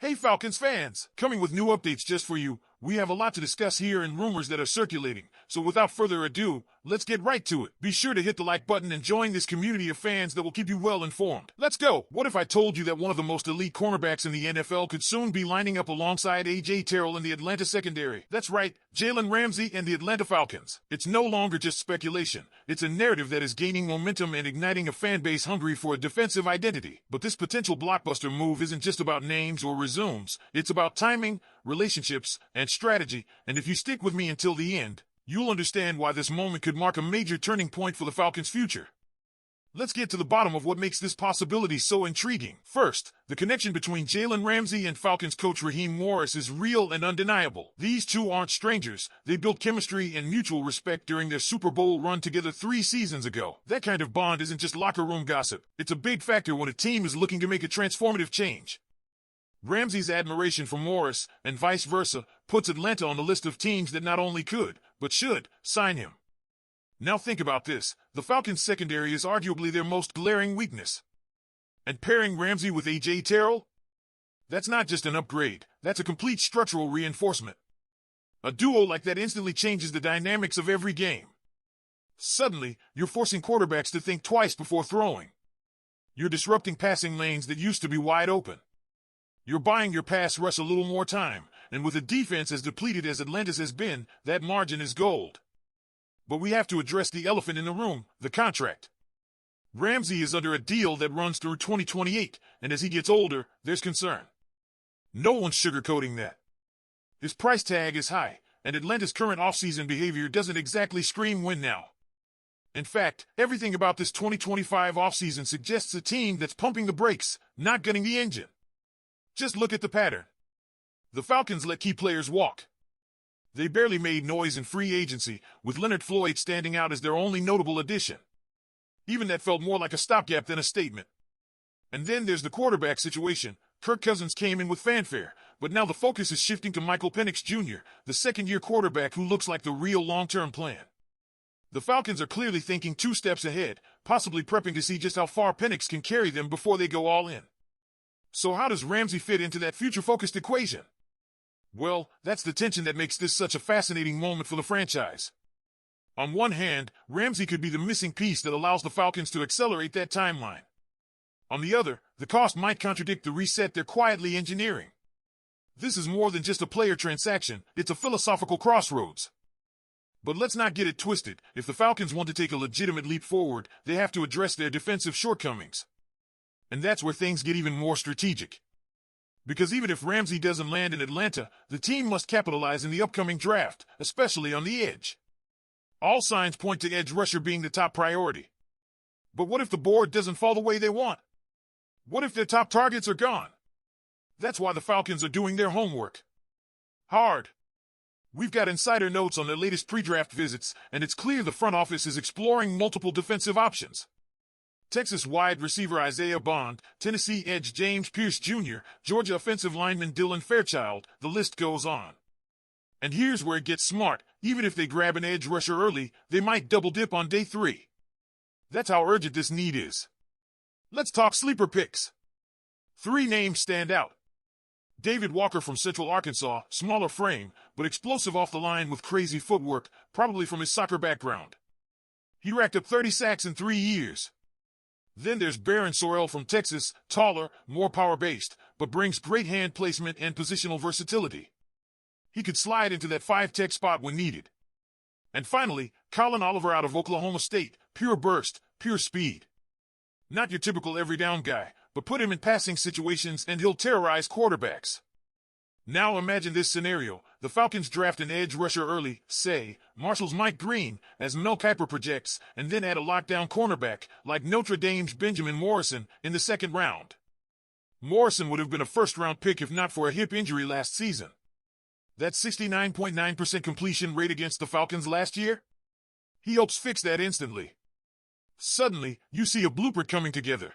Hey Falcons fans! Coming with new updates just for you. We have a lot to discuss here and rumors that are circulating. So without further ado, let's get right to it. Be sure to hit the like button and join this community of fans that will keep you well informed. Let's go! What if I told you that one of the most elite cornerbacks in the NFL could soon be lining up alongside A.J. Terrell in the Atlanta secondary? That's right, Jalen Ramsey and the Atlanta Falcons. It's no longer just speculation. It's a narrative that is gaining momentum and igniting a fan base hungry for a defensive identity. But this potential blockbuster move isn't just about names or resumes. It's about timing, relationships, and strategy, and if you stick with me until the end, you'll understand why this moment could mark a major turning point for the Falcons' future. Let's get to the bottom of what makes this possibility so intriguing. First, the connection between Jalen Ramsey and Falcons coach Raheem Morris is real and undeniable. These two aren't strangers. They built chemistry and mutual respect during their Super Bowl run together 3 seasons ago. That kind of bond isn't just locker room gossip. It's a big factor when a team is looking to make a transformative change. Ramsey's admiration for Morris, and vice versa, puts Atlanta on the list of teams that not only could, but should, sign him. Now think about this. The Falcons' secondary is arguably their most glaring weakness. And pairing Ramsey with A.J. Terrell? That's not just an upgrade, that's a complete structural reinforcement. A duo like that instantly changes the dynamics of every game. Suddenly, you're forcing quarterbacks to think twice before throwing. You're disrupting passing lanes that used to be wide open. You're buying your pass rush a little more time, and with a defense as depleted as Atlanta's has been, that margin is gold. But we have to address the elephant in the room, the contract. Ramsey is under a deal that runs through 2028, and as he gets older, there's concern. No one's sugarcoating that. His price tag is high, and Atlanta's current offseason behavior doesn't exactly scream win now. In fact, everything about this 2025 offseason suggests a team that's pumping the brakes, not gunning the engine. Just look at the pattern. The Falcons let key players walk. They barely made noise in free agency, with Leonard Floyd standing out as their only notable addition. Even that felt more like a stopgap than a statement. And then there's the quarterback situation. Kirk Cousins came in with fanfare, but now the focus is shifting to Michael Penix Jr., the second-year quarterback who looks like the real long-term plan. The Falcons are clearly thinking 2 steps ahead, possibly prepping to see just how far Penix can carry them before they go all in. So how does Ramsey fit into that future-focused equation? Well, that's the tension that makes this such a fascinating moment for the franchise. On one hand, Ramsey could be the missing piece that allows the Falcons to accelerate that timeline. On the other, the cost might contradict the reset they're quietly engineering. This is more than just a player transaction, it's a philosophical crossroads. But let's not get it twisted. If the Falcons want to take a legitimate leap forward, they have to address their defensive shortcomings. And that's where things get even more strategic. Because even if Ramsey doesn't land in Atlanta, the team must capitalize in the upcoming draft, especially on the edge. All signs point to edge rusher being the top priority. But what if the board doesn't fall the way they want? What if their top targets are gone? That's why the Falcons are doing their homework hard. We've got insider notes on their latest pre-draft visits, and it's clear the front office is exploring multiple defensive options. Texas wide receiver Isaiah Bond, Tennessee edge James Pierce Jr., Georgia offensive lineman Dylan Fairchild, the list goes on. And here's where it gets smart. Even if they grab an edge rusher early, they might double dip on day 3. That's how urgent this need is. Let's talk sleeper picks. 3 names stand out. David Walker from Central Arkansas, smaller frame, but explosive off the line with crazy footwork, probably from his soccer background. He racked up 30 sacks in 3 years. Then there's Barron Sorrell from Texas, taller, more power-based, but brings great hand placement and positional versatility. He could slide into that 5-tech spot when needed. And finally, Colin Oliver out of Oklahoma State, pure burst, pure speed. Not your typical every-down guy, but put him in passing situations and he'll terrorize quarterbacks. Now imagine this scenario. The Falcons draft an edge rusher early, say, Marshall's Mike Green, as Mel Kiper projects, and then add a lockdown cornerback, like Notre Dame's Benjamin Morrison, in the 2nd round. Morrison would have been a first-round pick if not for a hip injury last season. That 69.9% completion rate against the Falcons last year? He helps fix that instantly. Suddenly, you see a blueprint coming together.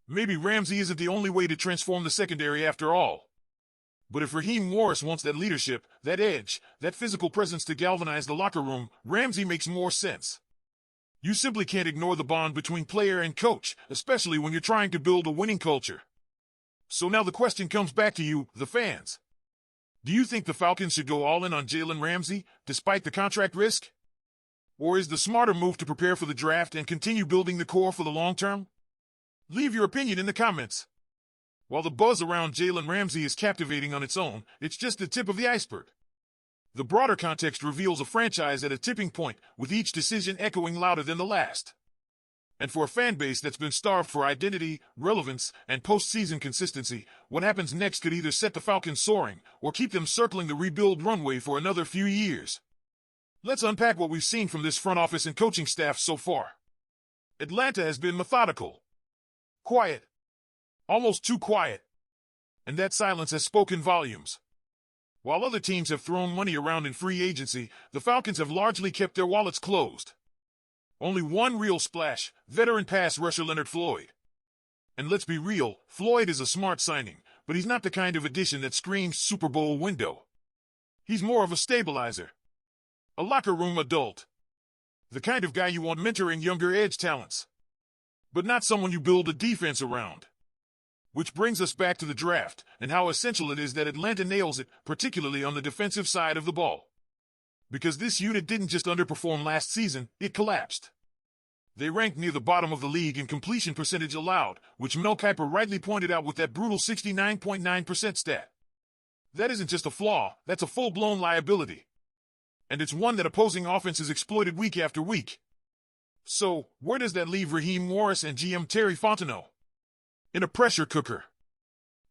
Maybe Ramsey isn't the only way to transform the secondary after all. But if Raheem Morris wants that leadership, that edge, that physical presence to galvanize the locker room, Ramsey makes more sense. You simply can't ignore the bond between player and coach, especially when you're trying to build a winning culture. So now the question comes back to you, the fans. Do you think the Falcons should go all in on Jalen Ramsey, despite the contract risk? Or is the smarter move to prepare for the draft and continue building the core for the long term? Leave your opinion in the comments. While the buzz around Jalen Ramsey is captivating on its own, it's just the tip of the iceberg. The broader context reveals a franchise at a tipping point, with each decision echoing louder than the last. And for a fan base that's been starved for identity, relevance, and postseason consistency, what happens next could either set the Falcons soaring or keep them circling the rebuild runway for another few years. Let's unpack what we've seen from this front office and coaching staff so far. Atlanta has been methodical. Quiet. Almost too quiet. And that silence has spoken volumes. While other teams have thrown money around in free agency, the Falcons have largely kept their wallets closed. Only one real splash, veteran pass rusher Leonard Floyd. And let's be real, Floyd is a smart signing, but he's not the kind of addition that screams Super Bowl window. He's more of a stabilizer. A locker room adult. The kind of guy you want mentoring younger edge talents. But not someone you build a defense around. Which brings us back to the draft, and how essential it is that Atlanta nails it, particularly on the defensive side of the ball. Because this unit didn't just underperform last season, it collapsed. They ranked near the bottom of the league in completion percentage allowed, which Mel Kiper rightly pointed out with that brutal 69.9% stat. That isn't just a flaw, that's a full-blown liability. And it's one that opposing offenses exploited week after week. So, where does that leave Raheem Morris and GM Terry Fontenot? In a pressure cooker.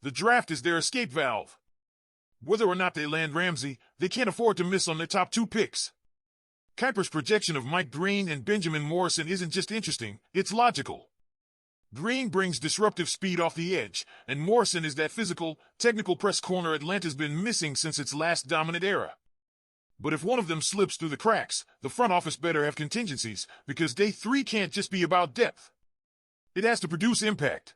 The draft is their escape valve. Whether or not they land Ramsey, they can't afford to miss on their top two picks. Kiper's projection of Mike Green and Benjamin Morrison isn't just interesting, it's logical. Green brings disruptive speed off the edge, and Morrison is that physical, technical press corner Atlanta's been missing since its last dominant era. But if one of them slips through the cracks, the front office better have contingencies, because day 3 can't just be about depth. It has to produce impact.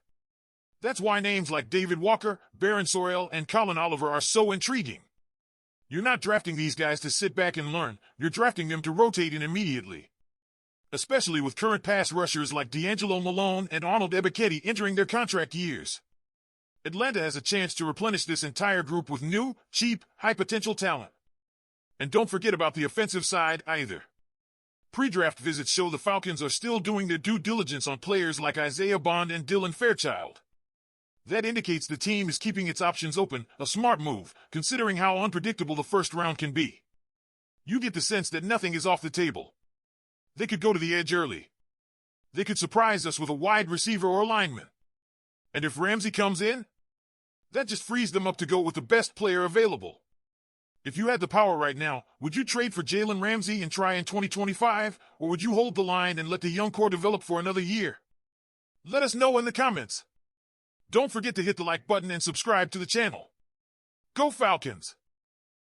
That's why names like David Walker, Baron Sorrell, and Colin Oliver are so intriguing. You're not drafting these guys to sit back and learn, you're drafting them to rotate in immediately. Especially with current pass rushers like D'Angelo Malone and Arnold Ebiketie entering their contract years. Atlanta has a chance to replenish this entire group with new, cheap, high-potential talent. And don't forget about the offensive side either. Pre-draft visits show the Falcons are still doing their due diligence on players like Isaiah Bond and Dylan Fairchild. That indicates the team is keeping its options open, a smart move, considering how unpredictable the first round can be. You get the sense that nothing is off the table. They could go to the edge early. They could surprise us with a wide receiver or lineman. And if Ramsey comes in, that just frees them up to go with the best player available. If you had the power right now, would you trade for Jalen Ramsey and try in 2025, or would you hold the line and let the young core develop for another year? Let us know in the comments. Don't forget to hit the like button and subscribe to the channel. Go Falcons!